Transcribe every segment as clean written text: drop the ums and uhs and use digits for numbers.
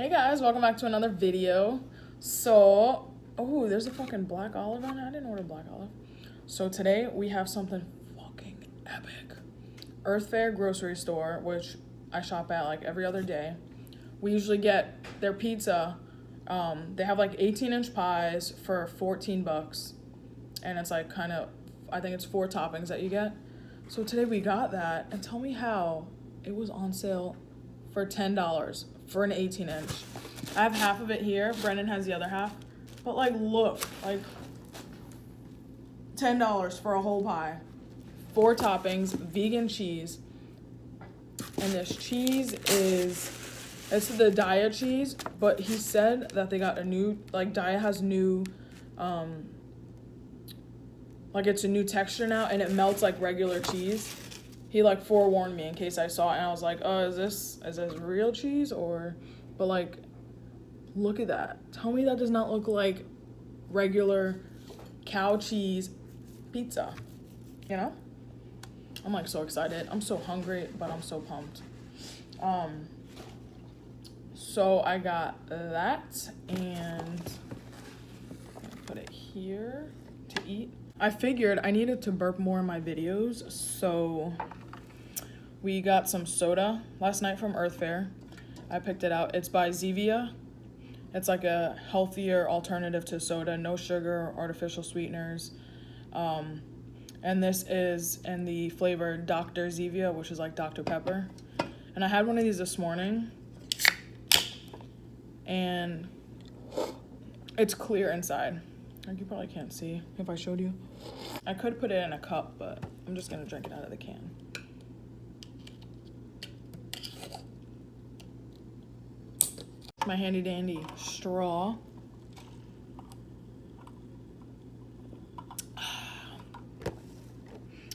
Hey guys, welcome back to another video. So, oh, there's a fucking black olive on it. I didn't order black olive. So today we have something fucking epic. Earth Fare grocery store, which I shop at like every other day. We usually get their pizza. They have like 18-inch pies for $14. And it's like kind of, I think it's 4 toppings that you get. So today we got that, and tell me how it was on sale for $10 for an 18-inch. I have half of it here. Brendan has the other half. But like, look, like $10 for a whole pie. 4 toppings, vegan cheese. And this cheese it's the Daiya cheese, but he said that they got a new, like Daiya has new, like it's a new texture now and it melts like regular cheese. He like forewarned me in case I saw it, and I was like, oh, is this real cheese or, but like, look at that. Tell me that does not look like regular cow cheese pizza, you know? I'm like so excited. I'm so hungry, but I'm so pumped. So I got that, and I'll put it here to eat. I figured I needed to burp more in my videos, so we got some soda last night from Earth Fare. I picked it out. It's by Zevia. It's like a healthier alternative to soda, no sugar, artificial sweeteners. And this is in the flavor Dr. Zevia, which is like Dr. Pepper. And I had one of these this morning, and it's clear inside. Like, you probably can't see if I showed you. I could put it in a cup, but I'm just gonna drink it out of the can. My handy dandy straw. All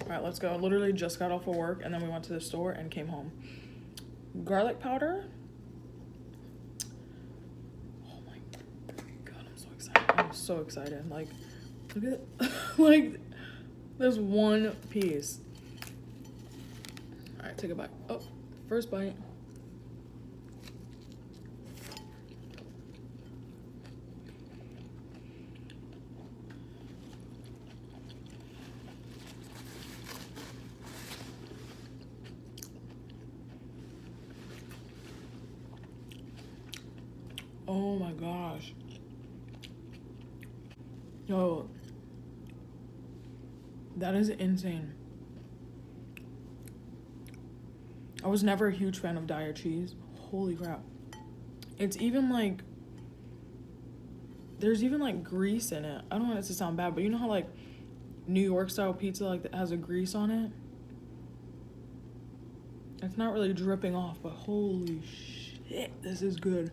right, let's go. I literally just got off of work, and then we went to the store and came home. Garlic powder. Oh my God, I'm so excited. I'm so excited. Like, look at it. Like, there's one piece. All right, take a bite. Oh, first bite. Oh my gosh. Yo, that is insane. I was never a huge fan of Daiya cheese. Holy crap. It's even like, there's even like grease in it. I don't want it to sound bad, but you know how like New York style pizza like that has a grease on it? It's not really dripping off, but holy shit, this is good.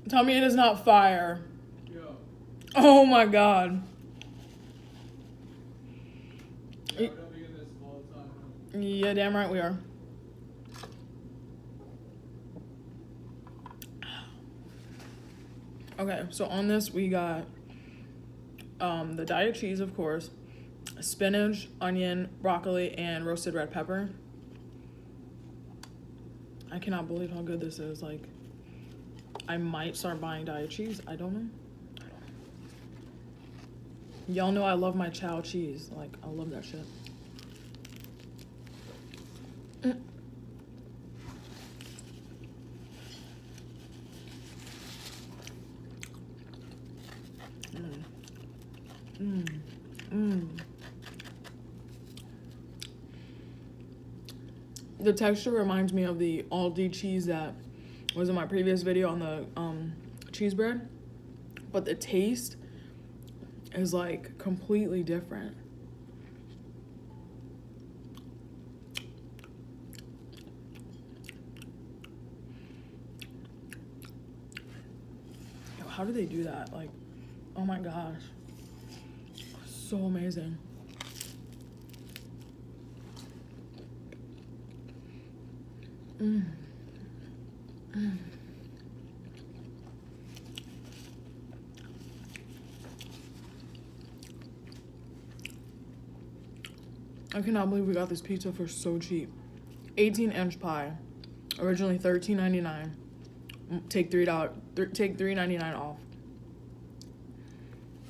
Tell me it is not fire. Yeah. Oh my God. Yeah, damn right we are. Okay, so on this we got the Daiya cheese, of course, spinach, onion, broccoli, and roasted red pepper. I cannot believe how good this is. Like, I might start buying Daiya cheese. I don't know. Y'all know I love my chow cheese. Like, I love that shit. The texture reminds me of the Aldi cheese that was in my previous video on the cheese bread, but the taste is like completely different. Yo, how do they do that? Like, oh my gosh, so amazing. I cannot believe we got this pizza for so cheap. 18-inch pie, originally $13.99. Take $3.99 off.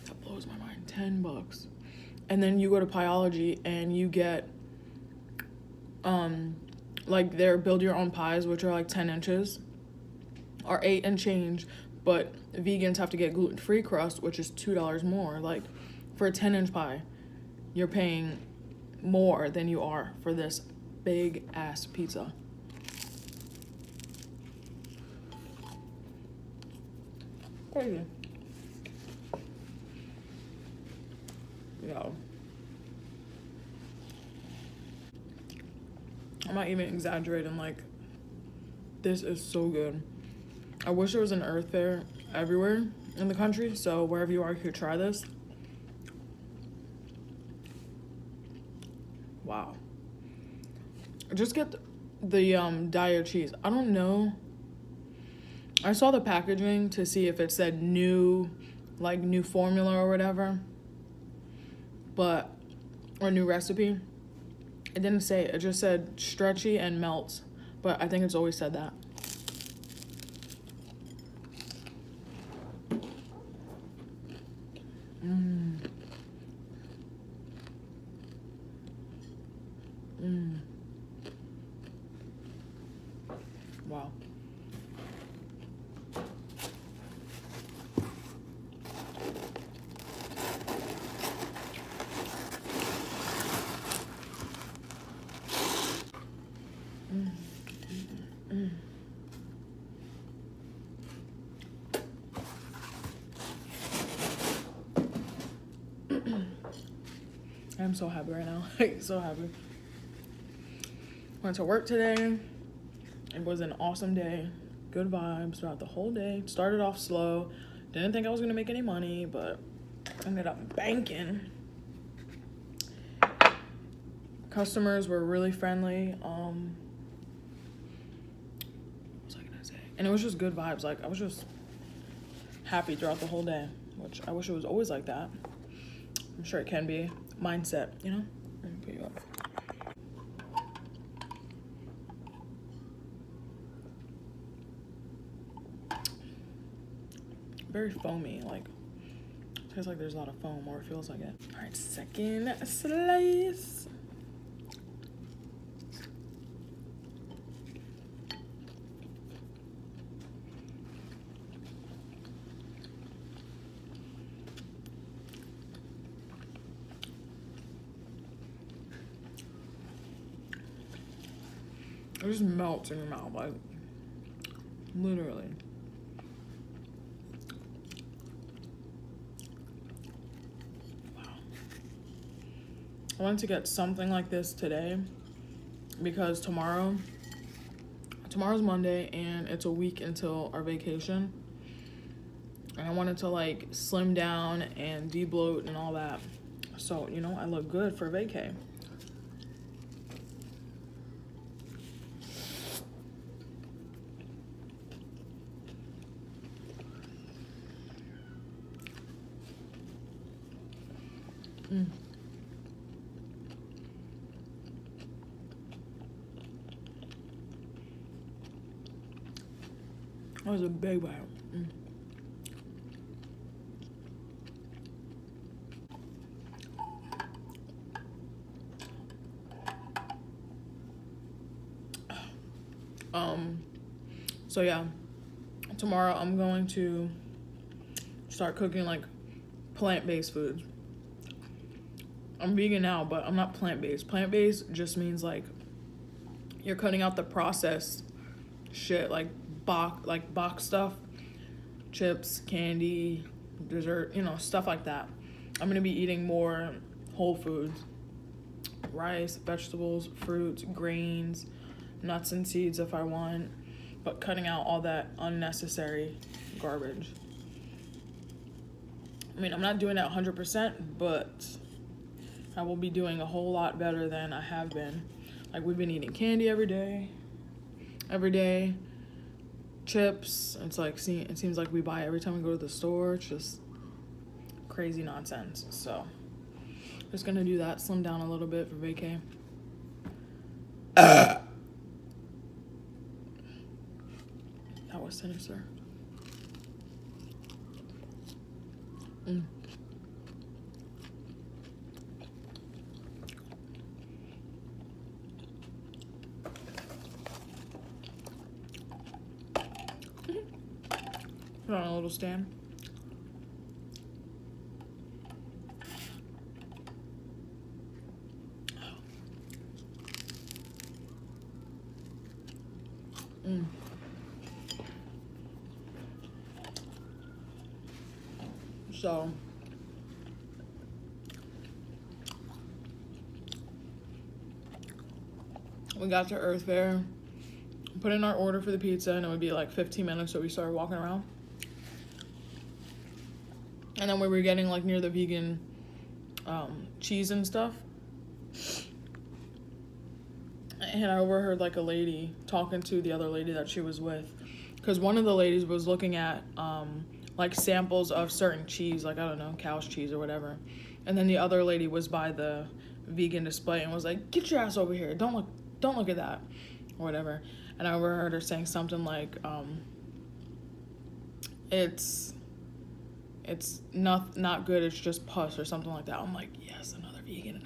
That blows my mind. $10. And then you go to Pieology and you get like their build your own pies, which are like 10 inches, are 8 and change, but vegans have to get gluten-free crust, which is $2 more. Like for a 10-inch pie, you're paying more than you are for this big ass pizza. Crazy. Yo. I'm not even exaggerating, like, this is so good. I wish there was an Earth Fair everywhere in the country, so wherever you are, you could try this. Wow. Just get the Daiya cheese. I don't know. I saw the packaging to see if it said new formula or whatever, or new recipe. It didn't say it. It just said stretchy and melts, but I think it's always said that. Wow. I'm so happy right now. So happy. Went to work today. It was an awesome day. Good vibes throughout the whole day. Started off slow. Didn't think I was gonna make any money, but ended up banking. Customers were really friendly. What was I gonna say? And it was just good vibes. Like, I was just happy throughout the whole day, which I wish it was always like that. I'm sure it can be. Mindset, you know? Let me put you up. Very foamy, like, tastes like there's a lot of foam, or it feels like it. All right, second slice. It just melts in your mouth, like, literally. Wow. I wanted to get something like this today because tomorrow's Monday and it's a week until our vacation. And I wanted to, like, slim down and de-bloat and all that. So, you know, I look good for vacay. That was a big bite. So yeah, tomorrow I'm going to start cooking like plant-based foods. I'm vegan now, but I'm not plant-based. Plant-based just means like you're cutting out the processed shit, like box stuff, chips, candy, dessert, you know, stuff like that. I'm gonna be eating more whole foods, rice, vegetables, fruits, grains, nuts and seeds if I want, but cutting out all that unnecessary garbage. I mean, I'm not doing it 100%, but I will be doing a whole lot better than I have been. Like, we've been eating candy every day. every day. Chips. It's like, it seems like we buy every time we go to the store. It's just crazy nonsense. So just gonna do that, slim down a little bit for vacay. That was sinister. Put on a little stand. So we got to Earth Fair, put in our order for the pizza, and it would be like 15 minutes, so we started walking around. And then we were getting like near the vegan cheese and stuff. And I overheard like a lady talking to the other lady that she was with, because one of the ladies was looking at like samples of certain cheese, like I don't know, cow's cheese or whatever. And then the other lady was by the vegan display and was like, "Get your ass over here! Don't look at that," or whatever. And I overheard her saying something like, "It's not good. It's just pus," or something like that. I'm like, yes, another vegan.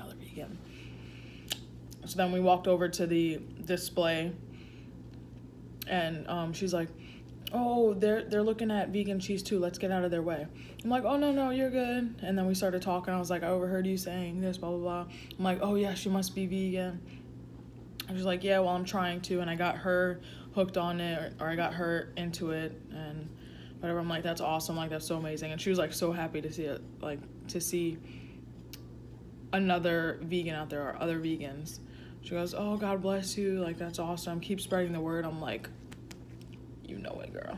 So then we walked over to the display, and she's like, "Oh, they're looking at vegan cheese too. Let's get out of their way." I'm like, "Oh, no, you're good." And then we started talking. I was like, "I overheard you saying this, blah, blah, blah." I'm like, "Oh, yeah, she must be vegan." And she's like, "Yeah, well, I'm trying to." And I got her hooked on it, or I got her into it, and whatever. I'm like, "That's awesome. Like, that's so amazing." And she was like so happy to see it, like to see another vegan out there, or other vegans. She goes, "Oh, God bless you. Like, that's awesome. Keep spreading the word." I'm like, "You know it, girl."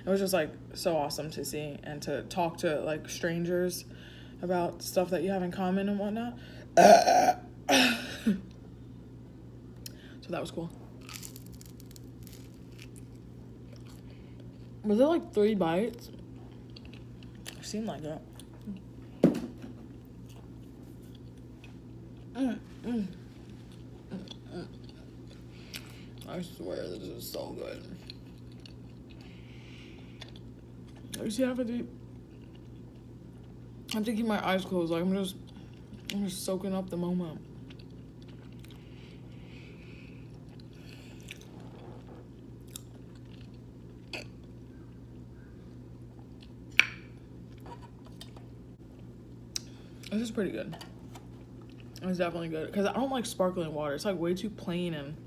It was just like so awesome to see and to talk to like strangers about stuff that you have in common and whatnot. So that was cool. Was it like 3 bites? It seemed like it. I swear this is so good. You see, I have to keep my eyes closed. Like I'm just soaking up the moment. This is pretty good. It's definitely good because I don't like sparkling water. It's like way too plain, and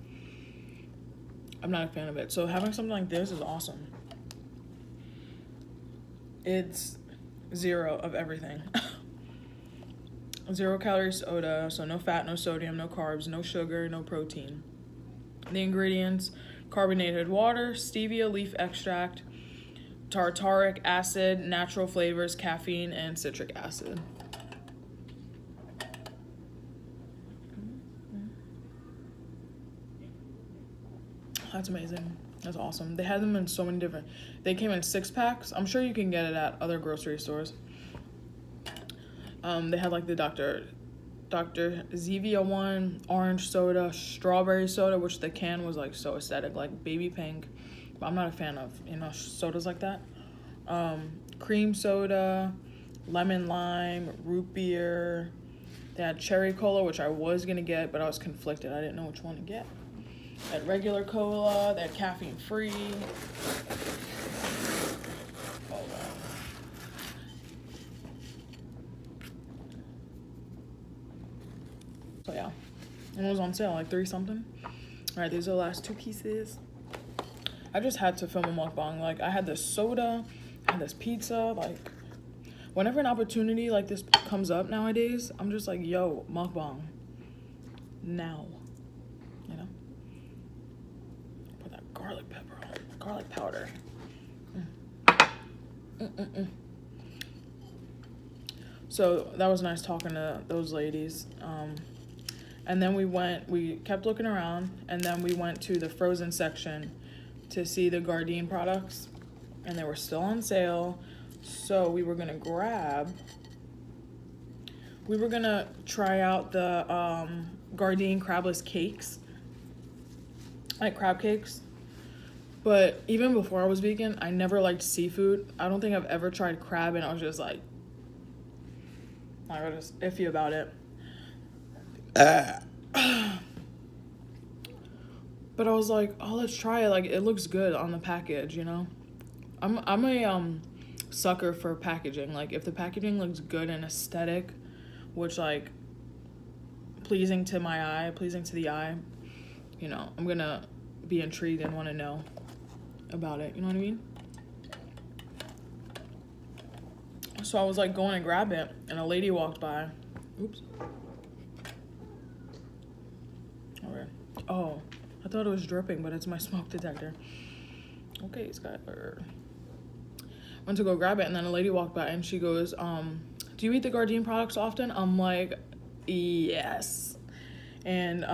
I'm not a fan of it. So having something like this is awesome. It's 0 of everything. 0 calorie soda, so no fat, no sodium, no carbs, no sugar, no protein. The ingredients: carbonated water, stevia leaf extract, tartaric acid, natural flavors, caffeine, and citric acid. That's amazing. That's awesome. They had them in so many different... They came in 6-packs. I'm sure you can get it at other grocery stores. They had like the Dr. Zevia one, orange soda, strawberry soda, which the can was like so aesthetic, like baby pink. But I'm not a fan of, sodas like that. Cream soda, lemon lime, root beer. They had cherry cola, which I was gonna get, but I was conflicted. I didn't know which one to get. They had regular cola. They had caffeine free. So yeah, and it was on sale, like 3 something. All right, these are the last 2 pieces. I just had to film a mukbang. Like I had this soda, I had this pizza. Like whenever an opportunity like this comes up nowadays, I'm just like, yo, mukbang now. Put that garlic pepper on, garlic powder. So that was nice talking to those ladies. And then we kept looking around, and then we went to the frozen section to see the Gardein products, and they were still on sale. So we were gonna try out the Gardein crabless cakes, like crab cakes. But even before I was vegan, I never liked seafood. I don't think I've ever tried crab, and I was just like, I was just iffy about it. But I was like, oh, let's try it. Like, it looks good on the package, you know? I'm a sucker for packaging. Like, if the packaging looks good and aesthetic, which, like, pleasing to my eye, pleasing to the eye, you know, I'm gonna be intrigued and want to know about it, you know what I mean? So I was like going to grab it, and a lady walked by. Oops. Okay. Oh, I thought it was dripping, but it's my smoke detector. Okay, Skylar. Went to go grab it, and then a lady walked by, and she goes, do you eat the Gardein products often? I'm like, yes. And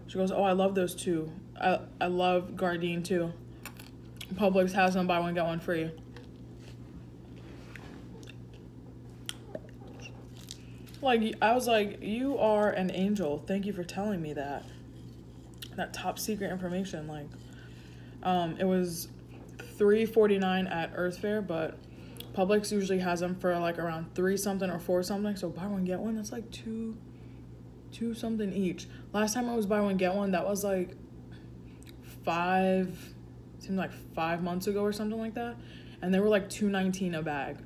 she goes, oh, I love those too. I love Gardein too. Publix has them, buy one, get one free. Like, I was like, you are an angel. Thank you for telling me that. That top secret information. Like, it was $3.49 at Earth Fair, but Publix usually has them for like around $3 something or $4 something. So buy one, get one. That's like two something each. Last time I was buy one, get one, that was like seemed like 5 months ago or something like that. And they were like $2.19 a bag.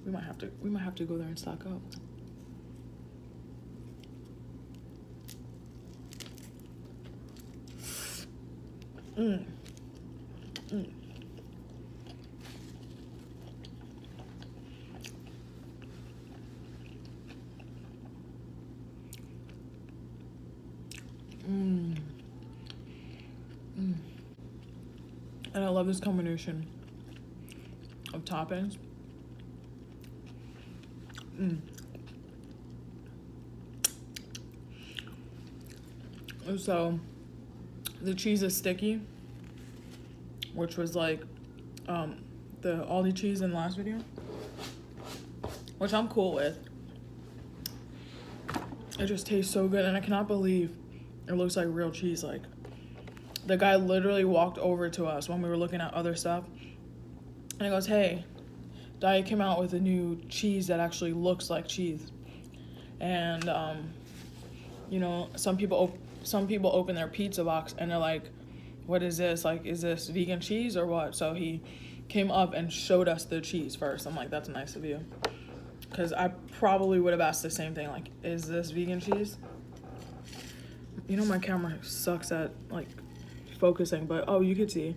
We might have to go there and stock up. Mm. Mm. Mm. Mm. And I love this combination of toppings. Mm. So the cheese is sticky, which was like the Aldi cheese in the last video, which I'm cool with. It just tastes so good, and I cannot believe it looks like real cheese. Like, the guy literally walked over to us when we were looking at other stuff, and he goes, hey, Daiya came out with a new cheese that actually looks like cheese. And you know, some people open their pizza box and they're like, what is this? Like, is this vegan cheese or what? So he came up and showed us the cheese first. I'm like, that's nice of you. Because I probably would have asked the same thing, like, is this vegan cheese? You know, my camera sucks at, like, focusing, but, oh, you could see.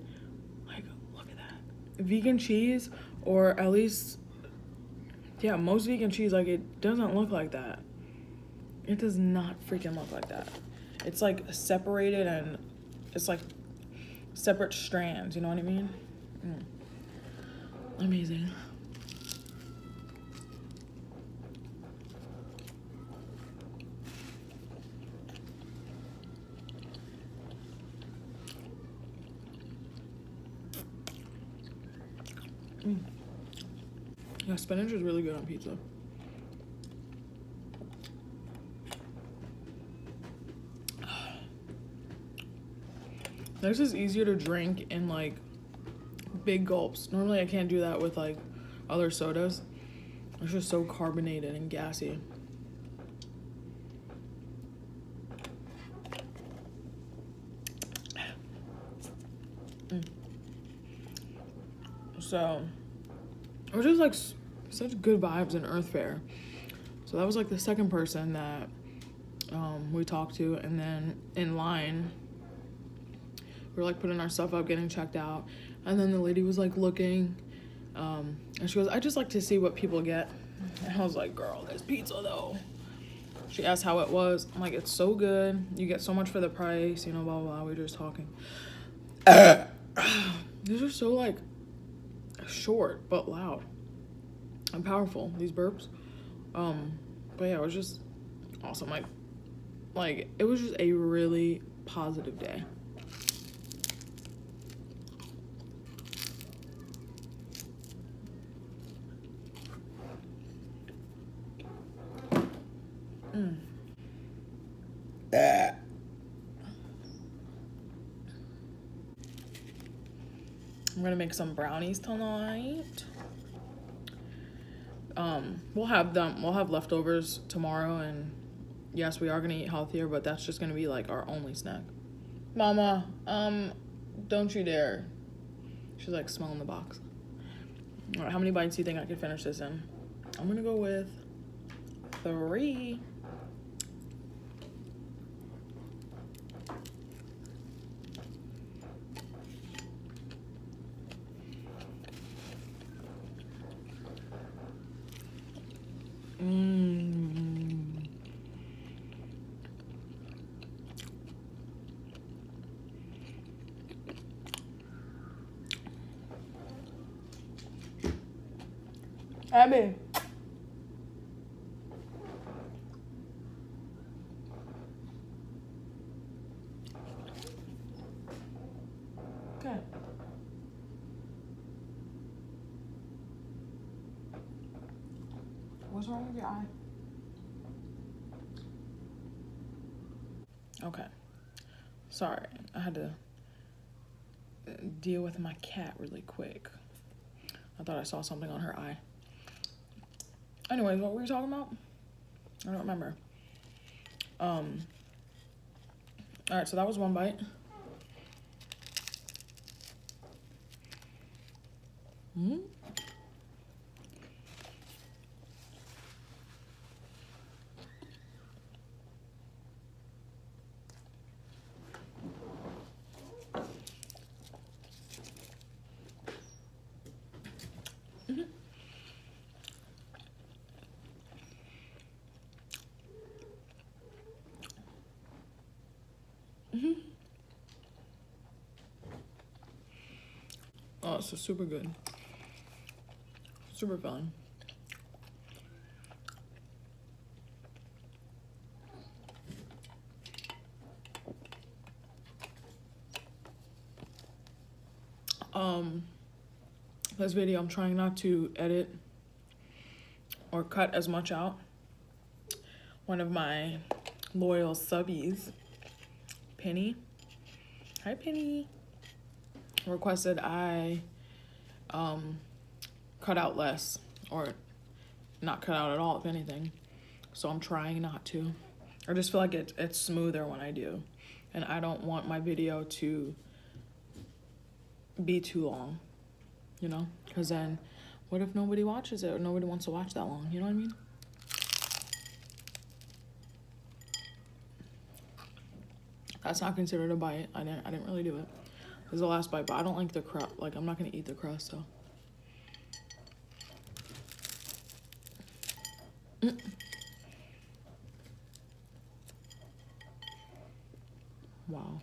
Like, look at that. Vegan cheese, or at least, yeah, most vegan cheese, like, it doesn't look like that. It does not freaking look like that. It's, like, separated, and it's, like, separate strands, you know what I mean? Amazing. Yeah, spinach is really good on pizza. This is easier to drink in like big gulps. Normally I can't do that with like other sodas. It's just so carbonated and gassy. So it was just like such good vibes in Earth Fair. So that was like the second person that we talked to, and then in line we were like putting our stuff up, getting checked out, and then the lady was like looking, and she goes, I just like to see what people get. And I was like, girl, there's pizza though. She asked how it was. I'm like, it's so good, you get so much for the price, you know, blah blah blah. We were just talking. These are so like short but loud and powerful, these burps. But yeah, it was just awesome. Like it was just a really positive day. I'm gonna make some brownies tonight. We'll have leftovers tomorrow, and yes, we are gonna eat healthier, but that's just gonna be like our only snack. Mama, don't you dare. She's like smelling the box. All right, how many bites do you think I could finish this in? I'm gonna go with 3. Abby. Okay. What's wrong with your eye? Okay. Sorry, I had to deal with my cat really quick. I thought I saw something on her eye. Anyways, what were we talking about? I don't remember. All right, so that was 1 bite. Oh, it's super good. Super fun. This video, I'm trying not to edit or cut as much out. One of my loyal subbies, Penny. Hi, Penny. Requested I cut out less, or not cut out at all, if anything. So I'm trying not to. I just feel like it's smoother when I do. And I don't want my video to be too long, you know? Because then what if nobody watches it, or nobody wants to watch that long? You know what I mean? That's not considered a bite. I didn't really do it. This is the last bite, but I don't like the crust. Like, I'm not gonna eat the crust, so. Wow.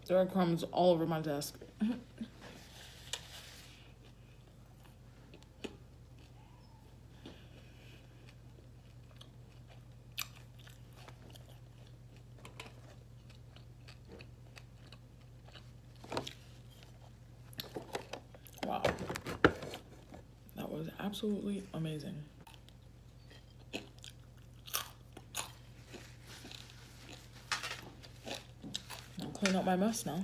There are crumbs all over my desk. Wow. That was absolutely amazing. I'll clean up my mess now.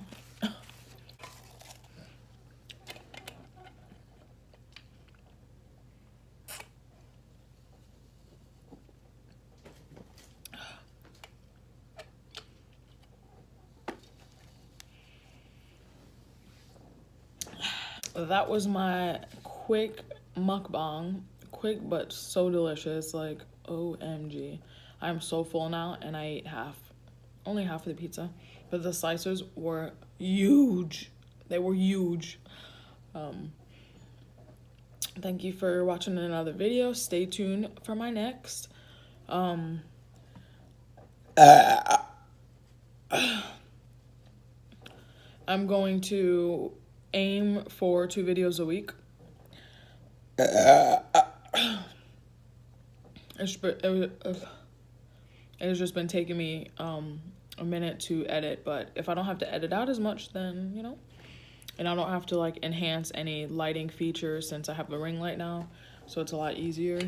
That was my quick mukbang. Quick but so delicious. Like, OMG. I'm so full now, and I ate only half of the pizza. But the slices were huge. They were huge. Thank you for watching another video. Stay tuned for my next. I'm going to aim for 2 videos a week. It's just been taking me a minute to edit, but if I don't have to edit out as much, then, you know, and I don't have to like enhance any lighting features since I have the ring light now, so it's a lot easier.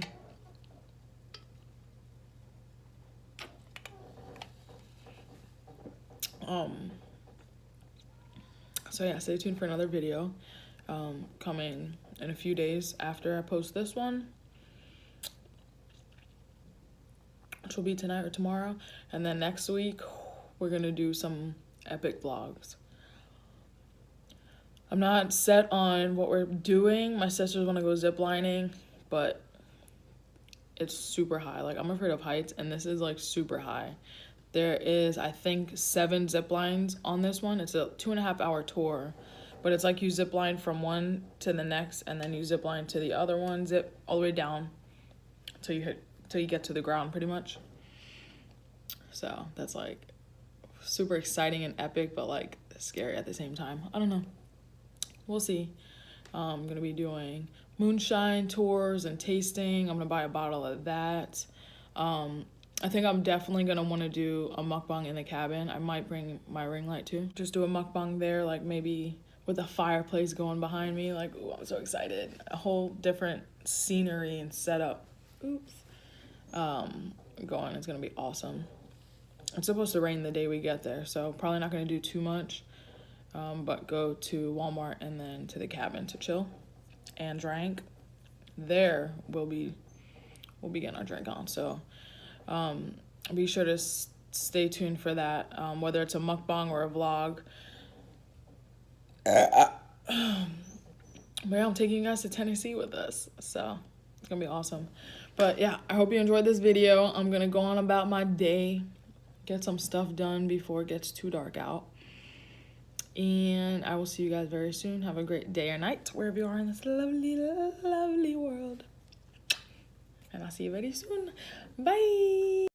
So yeah, stay tuned for another video coming in a few days after I post this one, which will be tonight or tomorrow. And then next week, we're gonna do some epic vlogs. I'm not set on what we're doing. My sisters wanna go ziplining, but it's super high. Like, I'm afraid of heights, and this is like super high. There is, I think, 7 zip lines on this one. It's a 2.5 hour tour, but it's like you zip line from one to the next, and then you zip line to the other one, zip all the way down till you get to the ground, pretty much. So that's like super exciting and epic, but like scary at the same time. I don't know. We'll see. I'm gonna be doing moonshine tours and tasting. I'm gonna buy a bottle of that. I think I'm definitely gonna want to do a mukbang in the cabin. I might bring my ring light too. Just do a mukbang there, like maybe with a fireplace going behind me. Like, ooh, I'm so excited. A whole different scenery and setup. Oops. Going. It's gonna be awesome. It's supposed to rain the day we get there, so probably not gonna do too much. But go to Walmart and then to the cabin to chill and drink. There we'll be getting our drink on. So be sure to stay tuned for that, whether it's a mukbang or a vlog. But I'm taking you guys to Tennessee with us, so it's gonna be awesome. But yeah, I hope you enjoyed this video. I'm gonna go on about my day, get some stuff done before it gets too dark out, and I will see you guys very soon. Have a great day or night wherever you are in this lovely, lovely world, and I'll see you very soon. Bye.